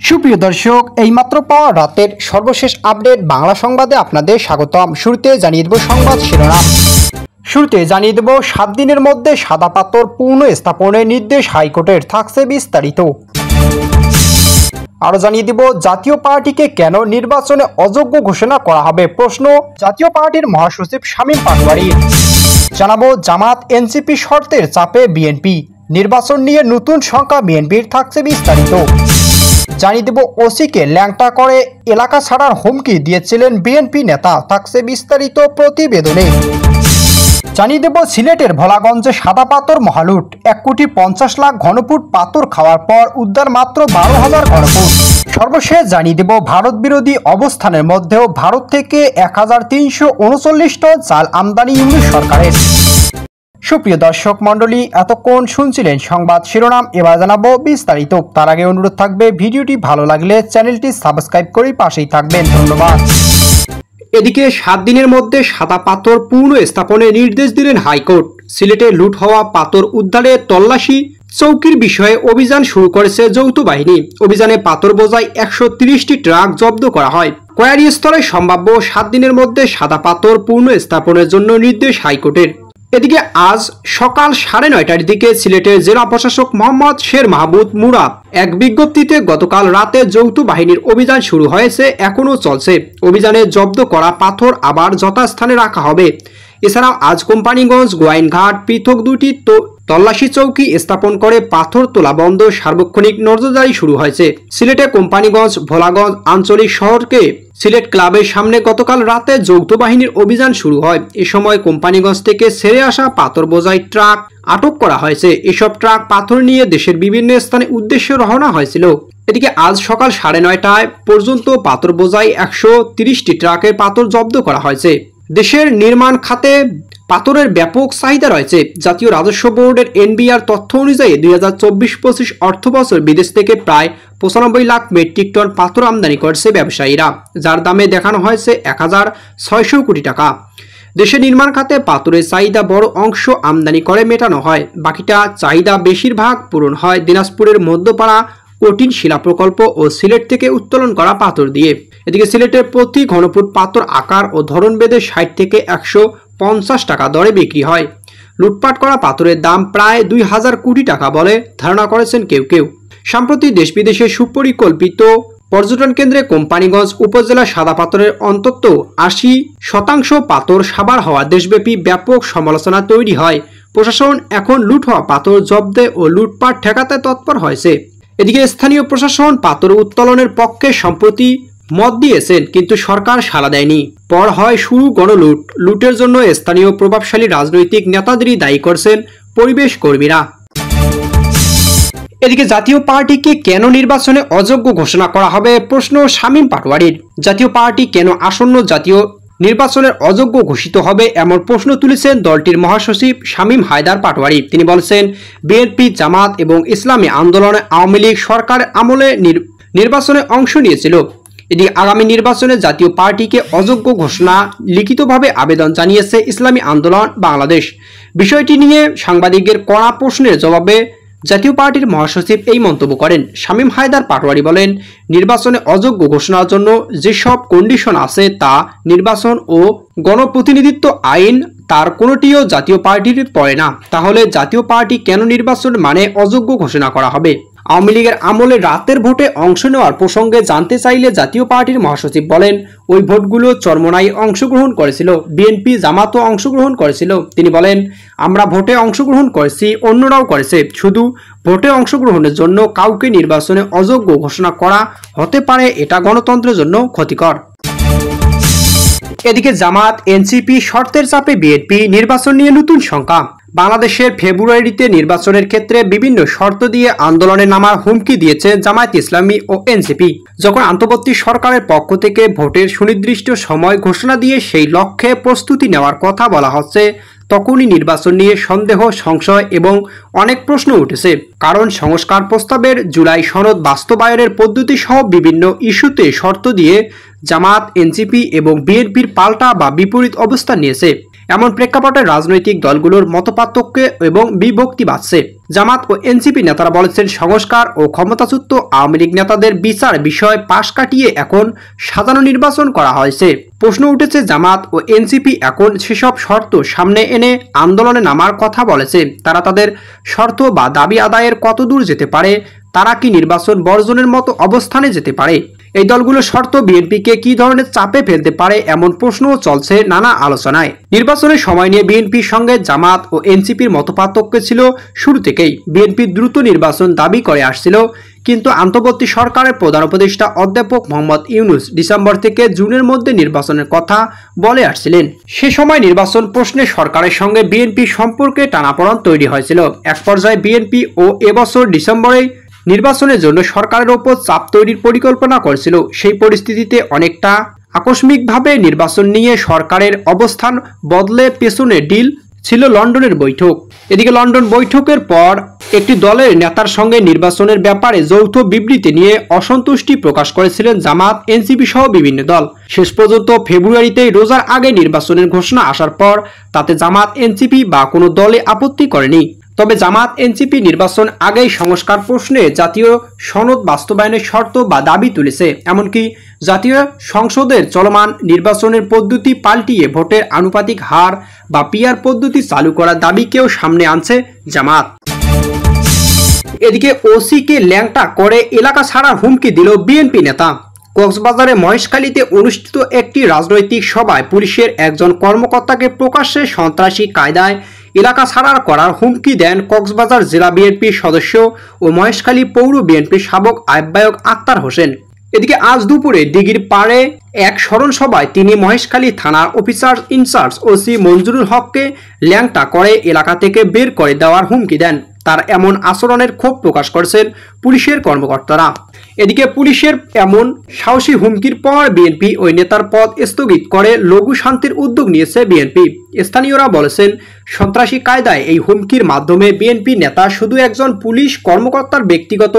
সুপ্রিয় দর্শক, এইমাত্র পাওয়া রাতের সর্বশেষ আপডেট বাংলা সংবাদে আপনাদের স্বাগতম। শুরুতে জানিয়ে দেব সংবাদ শিরোনাম। শুরুতে জানিয়ে দেব 7 দিনের মধ্যে সাদা পাথর পূর্ণ স্থাপনের নির্দেশ হাইকোর্টের, থাকছে বিস্তারিত। আরও জানিয়ে দেব জাতীয় পার্টিকে কেন নির্বাচনে অযোগ্য ঘোষণা করা হবে, প্রশ্ন জাতীয় পার্টির মহাসচিব শামীম পাটোয়ারি। জানাবো জামাত এনসিপি শর্তের চাপে বিএনপি, নির্বাচন নিয়ে নতুন সংখ্যা বিএনপির, থাকছে বিস্তারিত। জানিয়ে দেব ওসিকে ল্যাংটা করে এলাকা ছাড়ার হুমকি দিয়েছিলেন বিএনপি নেতা, থাকছে বিস্তারিত প্রতিবেদনে। জানিয়ে দেব সিলেটের ভোলাগঞ্জে সাদা পাথর মহালুট, 1,50,00,000 ঘনফুট পাথর খাওয়ার পর উদ্ধার মাত্র 12,000 ঘনফুট। সর্বশেষ জানিয়ে দেব ভারত বিরোধী অবস্থানের মধ্যেও ভারত থেকে 1,339 টন চাল আমদানি ইউনিট সরকারের। সুপ্রিয় দর্শক মণ্ডলী, এতক্ষণ শুনছিলেন সংবাদ শিরোনাম, এবার জানাবো বিস্তারিত। তার আগে অনুরোধ থাকবে ভিডিওটি ভালো লাগলে চ্যানেলটি সাবস্ক্রাইব করে পাশেই থাকবেন, ধন্যবাদ। এদিকে 7 দিনের মধ্যে সাদা পাথর পূর্ণ স্থাপনের নির্দেশ দিলেন হাইকোর্ট। সিলেটে লুট হওয়া পাথর উদ্ধারে তল্লাশি চৌকির বিষয়ে অভিযান শুরু করেছে যৌথ বাহিনী। অভিযানে পাথর বোঝাই 130টি ট্রাক জব্দ করা হয়। কোয়ারি স্তরে সম্ভাব্য 7 দিনের মধ্যে সাদা পাথর পূর্ণ স্থাপনের জন্য নির্দেশ হাইকোর্টের। এদিকে আজ সকাল 9:30টার দিকে সিলেটের জেলা প্রশাসক মোহাম্মদ শের মাহমুদ মুরাদ এক বিজ্ঞপ্তিতে গতকাল রাতে যৌথ বাহিনীর অভিযান শুরু হয়েছে, এখনও চলছে। অভিযানে জব্দ করা পাথর আবার যথাস্থানে রাখা হবে। এছাড়াও আজ কোম্পানিগঞ্জ গোয়াইনঘাট পৃথক 2টি তল্লাশি চৌকি স্থাপন করে পাথর তোলা বন্ধ সার্বক্ষণিক নজরদারি শুরু হয়েছে। সিলেটে কোম্পানিগঞ্জ ভোলাগঞ্জ আঞ্চলিক শহরকে সিলেট ক্লাবের সামনে গতকাল রাতে যৌথ বাহিনীর অভিযান শুরু হয়। এ সময় কোম্পানিগঞ্জ থেকে ছেড়ে আসা পাথর বোঝাই ট্রাক আটক করা হয়েছে। এসব ট্রাক পাথর নিয়ে দেশের বিভিন্ন স্থানে উদ্দেশ্যে রওনা হয়েছিল। এদিকে আজ সকাল 9:30টায় পর্যন্ত পাথর বোঝাই 130টি ট্রাকের পাথর জব্দ করা হয়েছে। দেশের নির্মাণ খাতে পাথরের ব্যাপক চাহিদা রয়েছে। জাতীয় রাজস্ব বোর্ডের এনবিআর তথ্য অনুযায়ী 2024-25 অর্থবছর বিদেশ থেকে প্রায় 95 লাখ মেট্রিক টন পাথর আমদানি করছে ব্যবসায়ীরা, যার দামে দেখানো হয়েছে 1,600 কোটি টাকা। দেশের নির্মাণ খাতে পাথরের চাহিদা বড় অংশ আমদানি করে মেটানো হয়, বাকিটা চাহিদা বেশিরভাগ পূরণ হয় দিনাজপুরের মধ্যপাড়া কঠিন শিলা প্রকল্প ও সিলেট থেকে উত্তোলন করা পাথর দিয়ে। এদিকে সিলেটের প্রতি ঘনফুট পাথর আকার ও ধরন ভেদে 60 থেকে 150 টাকা দরে বিক্রি হয়। লুটপাট করা পাথরের দাম প্রায় 2,000 কোটি টাকা বলে ধারণা করেছেন কেউ কেউ। সম্প্রতি দেশ বিদেশে সুপরিকল্পিত পর্যটন কেন্দ্রে কোম্পানিগঞ্জ উপজেলা সাদা পাথরের অন্তত 80% পাথর সাবার হওয়া দেশব্যাপী ব্যাপক সমালোচনা তৈরি হয়। প্রশাসন এখন লুট হওয়া পাথর জব্দে ও লুটপাট ঠেকাতে তৎপর হয়েছে। এদিকে স্থানীয় প্রশাসন পাথর উত্তোলনের পক্ষে সম্প্রতি মত দিয়েছেন, কিন্তু সরকার সাড়া দেয়নি। পর হয় শুরু গণলুট। লুটের জন্য স্থানীয় প্রভাবশালী রাজনৈতিক নেতাদেরই দায়ী করছেন পরিবেশ কর্মীরা। এদিকে জাতীয় পার্টিকে কেন নির্বাচনে অযোগ্য ঘোষণা করা হবে, প্রশ্ন শামীম পাটোয়ারির। জাতীয় পার্টি কেন আসন্ন জাতীয় নির্বাচনের অযোগ্য ঘোষিত হবে এমন প্রশ্ন তুলেছেন দলটির মহাসচিব শামীম হায়দার পাটোয়ারি। তিনি বলছেন, বিএনপি জামাত এবং ইসলামী আন্দোলনে আওয়ামী লীগ সরকারের আমলে নির্বাচনে অংশ নিয়েছিল। এদিকে আগামী নির্বাচনে জাতীয় পার্টিকে অযোগ্য ঘোষণা লিখিতভাবে আবেদন জানিয়েছে ইসলামী আন্দোলন বাংলাদেশ। বিষয়টি নিয়ে সাংবাদিকদের কড়া প্রশ্নের জবাবে জাতীয় পার্টির মহাসচিব এই মন্তব্য করেন। শামীম হায়দার পাটোয়ারি বলেন, নির্বাচনে অযোগ্য ঘোষণার জন্য যেসব কন্ডিশন আছে তা নির্বাচন ও গণপ্রতিনিধিত্ব আইন, তার কোনোটিও জাতীয় পার্টির পড়ে না। তাহলে জাতীয় পার্টি কেন নির্বাচন মানে অযোগ্য ঘোষণা করা হবে? আওয়ামী লীগের আমলে রাতের ভোটে অংশ নেওয়ার প্রসঙ্গে জানতে চাইলে জাতীয় পার্টির মহাসচিব বলেন, ওই ভোটগুলো চরমোনাই অংশগ্রহণ করেছিল, বিএনপি জামাতও অংশগ্রহণ করেছিল। তিনি বলেন, আমরা ভোটে অংশগ্রহণ করেছি, অন্যরাও করেছে। শুধু ভোটে অংশগ্রহণের জন্য কাউকে নির্বাচনে অযোগ্য ঘোষণা করা হতে পারে, এটা গণতন্ত্রের জন্য ক্ষতিকর। এদিকে জামাত এনসিপি শর্তের চাপে বিএনপি, নির্বাচন নিয়ে নতুন শঙ্কা। বাংলাদেশের ফেব্রুয়ারিতে নির্বাচনের ক্ষেত্রে বিভিন্ন শর্ত দিয়ে আন্দোলনে নামার হুমকি দিয়েছে জামায়াত ইসলামী ও এনসিপি। যখন অন্তর্বর্তী সরকারের পক্ষ থেকে ভোটের সুনির্দিষ্ট সময় ঘোষণা দিয়ে সেই লক্ষ্যে প্রস্তুতি নেওয়ার কথা বলা হচ্ছে, তখনই নির্বাচন নিয়ে সন্দেহ, সংশয় এবং অনেক প্রশ্ন উঠেছে। কারণ সংস্কার প্রস্তাবের জুলাই সনদ বাস্তবায়নের পদ্ধতি সহ বিভিন্ন ইস্যুতে শর্ত দিয়ে জামাত, এনসিপি এবং বিএনপির পাল্টা বা বিপরীত অবস্থান নিয়েছে। এমন প্রেক্ষাপটে রাজনৈতিক দলগুলোর মতপার্থক্য এবং বিভক্তি বাড়ছে। জামাত ও এনসিপি নেতারা বলেছেন, সংস্কার ও ক্ষমতাচ্যুত আওয়ামী লীগ নেতাদের বিচার বিষয় পাশ কাটিয়ে এখন সাজানো নির্বাচন করা হয়েছে। প্রশ্ন উঠেছে, জামাত ও এনসিপি এখন সেসব শর্ত সামনে এনে আন্দোলনে নামার কথা বলেছে। তারা তাদের শর্ত বা দাবি আদায়ের কতদূর যেতে পারে? তারা কি নির্বাচন বর্জনের মতো অবস্থানে যেতে পারে? এই দলগুলোর শর্ত বিএনপিকে কি ধরনের চাপে ফেলতে পারে, এমন প্রশ্নও চলছে নানা আলোচনায়। নির্বাচনের সময় নিয়ে বিএনপির সঙ্গে জামাত ও এনসিপির মতপার্থক্য ছিল শুরু থেকেই। বিএনপি দ্রুত নির্বাচন দাবি করে আসছিল, কিন্তু অন্তর্বর্তী সরকারের প্রধান উপদেষ্টা অধ্যাপক মোহাম্মদ ইউনূস ডিসেম্বর থেকে জুনের মধ্যে নির্বাচনের কথা বলে আসছিলেন। সে সময় নির্বাচন প্রশ্নে সরকারের সঙ্গে বিএনপি সম্পর্কে টানাপোড়েন তৈরি হয়েছিল। এক পর্যায়ে বিএনপি ও এবছর ডিসেম্বরেই নির্বাচনের জন্য সরকারের ওপর চাপ তৈরির পরিকল্পনা করেছিল। সেই পরিস্থিতিতে অনেকটা আকস্মিকভাবে নির্বাচন নিয়ে সরকারের অবস্থান বদলে পেছনে ডিল ছিল লন্ডনের বৈঠক। এদিকে লন্ডন বৈঠকের পর একটি দলের নেতার সঙ্গে নির্বাচনের ব্যাপারে যৌথ বিবৃতি নিয়ে অসন্তুষ্টি প্রকাশ করেছিলেন জামাত, এনসিপি সহ বিভিন্ন দল। শেষ পর্যন্ত ফেব্রুয়ারিতেই রোজার আগে নির্বাচনের ঘোষণা আসার পর তাতে জামাত, এনসিপি বা কোনো দলে আপত্তি করেনি। তবে জামাত, এনসিপি নির্বাচন আগেই সংস্কার প্রশ্নে জাতীয় সনদ বাস্তবায়নের শর্ত বা দাবি তুলেছে। এমনকি জাতীয় সংসদের চলমান নির্বাচনের পদ্ধতি পাল্টিয়ে ভোটের আনুপাতিক হার বা পিআর পদ্ধতি চালু করার দাবিকেও সামনে আনছে জামাত। এদিকে ওসিকে ল্যাংটা করে এলাকা ছাড়ার হুমকি দিল বিএনপি নেতা। কক্সবাজারে মহেশখালীতে অনুষ্ঠিত একটি রাজনৈতিক সভায় পুলিশের একজন কর্মকর্তাকে প্রকাশ্যে সন্ত্রাসী কায়দায় এলাকা ছাড়ার করার হুমকি দেন কক্সবাজার জেলা বিএনপির সদস্য ও মহেশখালী পৌর বিএনপির সাবেক আহ্বায়ক আক্তার হোসেন। এদিকে আজ দুপুরে দিঘির পাড়ে এক স্মরণ সভায় তিনি মহেশখালী থানার অফিসার ইনচার্জ ওসি মঞ্জুরুল হককে ল্যাংটা করে এলাকা থেকে বের করে দেওয়ার হুমকি দেন। তার এমন আচরণের ক্ষোভ প্রকাশ করেছেন পুলিশের কর্মকর্তারা। এদিকে পুলিশের এমন সাহসী হুমকির পর বিএনপি ওই নেতার পদ স্থগিত করে লঘু শান্তির উদ্যোগ নিয়েছে বিএনপি। স্থানীয়রা বলেছেন, সন্ত্রাসী কায়দায় এই হুমকির মাধ্যমে বিএনপি নেতা শুধু একজন পুলিশ কর্মকর্তার ব্যক্তিগত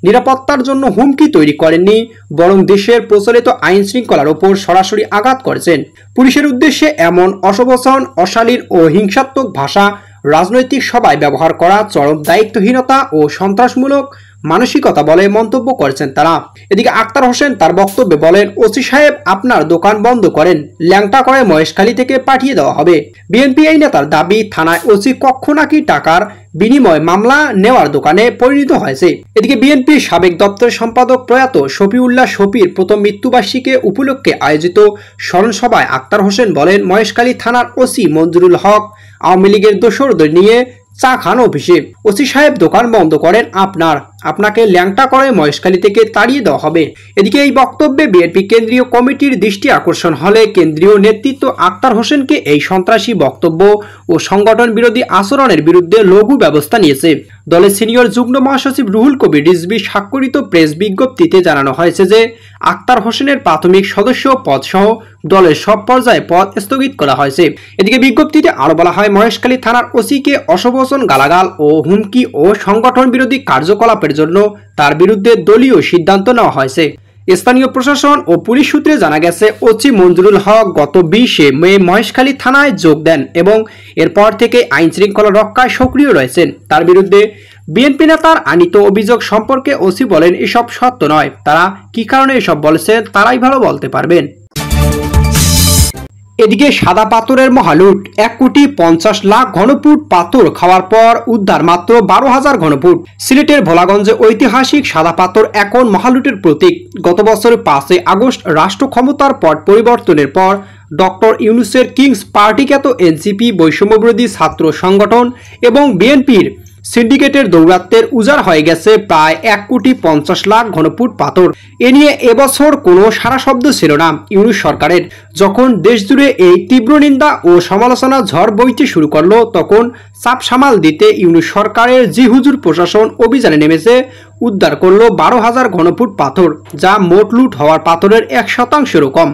নিরাপত্তার জন্য হুমকি তৈরি করেননি, বরং দেশের প্রচলিত আইন শৃঙ্খলার ওপর সরাসরি আঘাত করেছেন। পুলিশের উদ্দেশ্যে এমন অসবচন, অশালীন ও হিংসাত্মক ভাষা রাজনৈতিক সভায় ব্যবহার করা চরম দায়িত্বহীনতা ও সন্ত্রাসমূলক মানসিকতা বলে মন্তব্য করেছেন তারা। এদিকে আক্তার হোসেন তার বক্তব্যে বলেন, ওসি সাহেব, আপনার দোকান বন্ধ করেন, ল্যাংটা করে মহেশখালী থেকে পাঠিয়ে দেওয়া হবে। বিএনপি এই নেতার দাবি, থানায় ওসি কক্ষ নাকি টাকার বিনিময় মামলা নেওয়ার দোকানে পরিণত হয়েছে। এদিকে বিএনপির সাবেক দপ্তরের সম্পাদক প্রয়াত শফিউল্লাহ শফির প্রথম মৃত্যুবার্ষিকী উপলক্ষে আয়োজিত স্মরণ সভায় আক্তার হোসেন বলেন, মহেশখালী থানার ওসি মঞ্জুরুল হক আওয়ামী লীগের দোসরদের নিয়ে চা খান অফিসে। ওসি সাহেব, দোকান বন্ধ করেন আপনাকে ল্যাংটা করে মহেশখালী থেকে তাড়িয়ে দেওয়া হবে। এদিকে এই বক্তব্যে বিএনপি কেন্দ্রীয় কমিটির দৃষ্টি আকর্ষণ হলে কেন্দ্রীয় নেতৃত্ব আক্তার হোসেনকে এই সন্ত্রাসী বক্তব্য ও সংগঠন বিরোধী আচরণের বিরুদ্ধে লঘু ব্যবস্থা নিয়েছে। দলের সিনিয়র যুগ্ম মহাসচিব রুহুল কবির রিজভী স্বাক্ষরিত প্রেস বিজ্ঞপ্তিতে জানানো হয়েছে যে আক্তার হোসেনের প্রাথমিক সদস্য পদ সহ দলের সব পর্যায়ে পদ স্থগিত করা হয়েছে। এদিকে বিজ্ঞপ্তিতে আরো বলা হয়, মহেশখালী থানার ওসিকে অসবচন, গালাগাল ও হুমকি ও সংগঠন বিরোধী কার্যকলাপের জন্য তার বিরুদ্ধে দলীয় সিদ্ধান্ত নেওয়া হয়েছে। স্থানীয় প্রশাসন ও পুলিশ সূত্রে জানা গেছে, ওসি মঞ্জুরুল হক গত 20 মে মহেশখালী থানায় যোগ দেন এবং এরপর থেকে আইন শৃঙ্খলা রক্ষায় সক্রিয় রয়েছেন। তার বিরুদ্ধে বিএনপি নেতার আনিত অভিযোগ সম্পর্কে ওসি বলেন, এসব সত্য নয়। তারা কি কারণে এসব বলেছেন তারাই ভালো বলতে পারবেন। এদিকে সাদা পাথরের মহালুট, 1,50,00,000 ঘনফুট পাথর খাওয়ার পর উদ্ধার মাত্র 12,000 ঘনফুট। সিলেটের ভোলাগঞ্জে ঐতিহাসিক সাদা পাথর এখন মহালুটের প্রতীক। গত বছরের 5 আগস্ট রাষ্ট্র ক্ষমতার পট পরিবর্তনের পর ডক্টর ইউনূসের কিংস পার্টিখ্যাত এনসিপি, বৈষম্যবিরোধী ছাত্র সংগঠন এবং বিএনপির সিন্ডিকেটের দৌরাত্মের উজাড় হয়ে গেছে প্রায় 1,50,00,000 ঘনফুট পাথর। এ নিয়ে এবছর কোনো সারা শব্দ ছিল না ইউনূস সরকারের। যখন দেশজুড়ে এই তীব্র নিন্দা ও সমালোচনা ঝড় বইতে শুরু করলো, তখন চাপ সামাল দিতে ইউনূস সরকারের জি হুজুর প্রশাসন অভিযানে নেমেছে, উদ্ধার করলো 12,000 ঘনফুট পাথর, যা মোট লুট হওয়ার পাথরের 1% কম।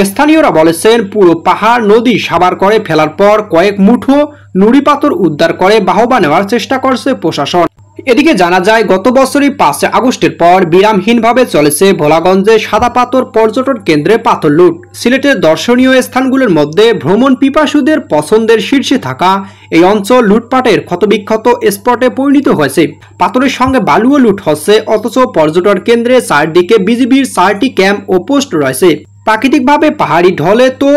স্থানীয়রা বলেছেন, পুরো পাহাড় নদী সাবার করে ফেলার পর কয়েক মুঠো নুড়ি পাথর উদ্ধার করে বাহবা নেওয়ার চেষ্টা করছে প্রশাসন। এদিকে জানা যায় গত বছরই 5 আগস্টের পর বিরামহীনভাবে চলেছে ভোলাগঞ্জে সাদা পাথর পর্যটন কেন্দ্রে পাথর লুট। সিলেটের দর্শনীয় স্থানগুলোর মধ্যে ভ্রমণ পিপাসুদের পছন্দের শীর্ষে থাকা এই অঞ্চল লুটপাটের ক্ষতবিক্ষত স্পটে পরিণত হয়েছে। পাথরের সঙ্গে বালুও লুট হচ্ছে, অথচ পর্যটন কেন্দ্রে চারদিকে বিজিবির 4টি ক্যাম্প ও পোস্ট রয়েছে। প্রাকৃতিকভাবে পাহাড়ি ঢলে তো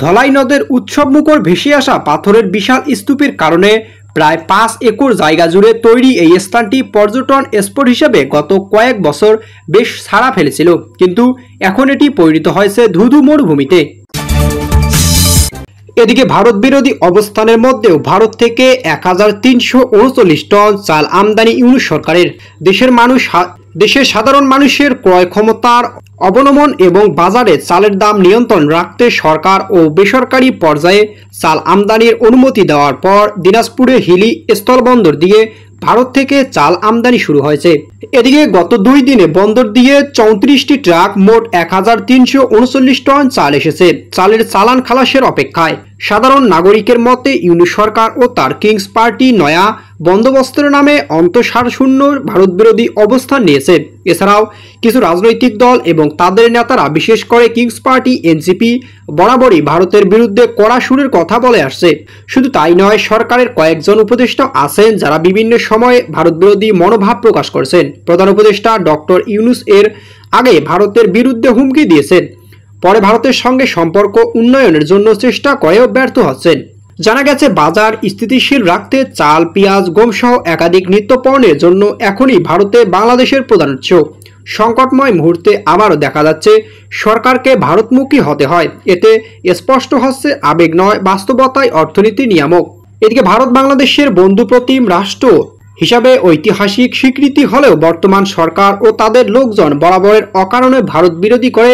ধলাই নদের উৎসবমুখর ভেসে আসা পাথরের বিশাল স্তূপের কারণে প্রায় 5 একর জায়গা জুড়ে তৈরি এই স্থানটি পর্যটন স্পট হিসেবে গত কয়েক বছর বেশ সাড়া ফেলেছিল, কিন্তু এখন এটি পরিণত হয়েছে ধুধু মরুভূমিতে। এদিকে ভারত বিরোধী অবস্থানের মধ্যেও ভারত থেকে 1339 টন চাল আমদানি ইউনূস সরকারের। দেশের সাধারণ মানুষের ক্রয় ক্ষমতার অবনমন এবং বাজারে চালের দাম নিয়ন্ত্রণ রাখতে সরকার ও বেসরকারি পর্যায়ে চাল আমদানির অনুমতি দেওয়ার পর দিনাজপুরে হিলি স্থলবন্দর দিয়ে ভারত থেকে চাল আমদানি শুরু হয়েছে। এদিকে গত 2 দিনে বন্দর দিয়ে 34টি ট্রাক মোট 1339 টন চাল এসেছে। চালের চালান খালাসের অপেক্ষায়। সাধারণ নাগরিকের মতে ইউনূস সরকার ও তার কিংস পার্টি নয়া বন্দোবস্তের নামে অন্তঃসারশূন্য ভারত বিরোধী অবস্থান নিয়েছে। এছাড়াও কিছু রাজনৈতিক দল এবং তাদের নেতারা, বিশেষ করে কিংস পার্টি এনসিপি, বরাবরই ভারতের বিরুদ্ধে কড়া সুরের কথা বলে আসছে। শুধু তাই নয়, সরকারের কয়েকজন উপদেষ্টা আছেন যারা বিভিন্ন সময়ে ভারত বিরোধী মনোভাব প্রকাশ করছেন। প্রধান উপদেষ্টা ডক্টর ইউনূস এর আগে ভারতের বিরুদ্ধে হুমকি দিয়েছেন, পরে ভারতের সঙ্গে সম্পর্ক উন্নয়নের জন্য চেষ্টা করেও ব্যর্থ হচ্ছেন। জানা গেছে বাজার স্থিতিশীল রাখতে চাল, পেঁয়াজ, গম সহ একাধিক নিত্যপণ্যের জন্য এখনই ভারতে বাংলাদেশের প্রধান উৎস। সংকটময় মুহূর্তে আবারও দেখা যাচ্ছে সরকারকে ভারতমুখী হতে হয়। এতে স্পষ্ট হচ্ছে আবেগ নয়, বাস্তবতায় অর্থনীতি নিয়ামক। এদিকে ভারত বাংলাদেশের বন্ধুপ্রতিম রাষ্ট্র হিসাবে ঐতিহাসিক স্বীকৃতি হলেও বর্তমান সরকার ও তাদের লোকজন বরাবরের অকারণে ভারত বিরোধী করে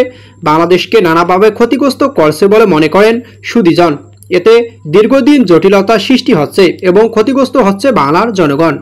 বাংলাদেশকে নানাভাবে ক্ষতিগ্রস্ত করছে বলে মনে করেন সুধীজন। এতে দীর্ঘদিন জটিলতা সৃষ্টি হচ্ছে এবং ক্ষতিগ্রস্ত হচ্ছে বাংলার জনগণ।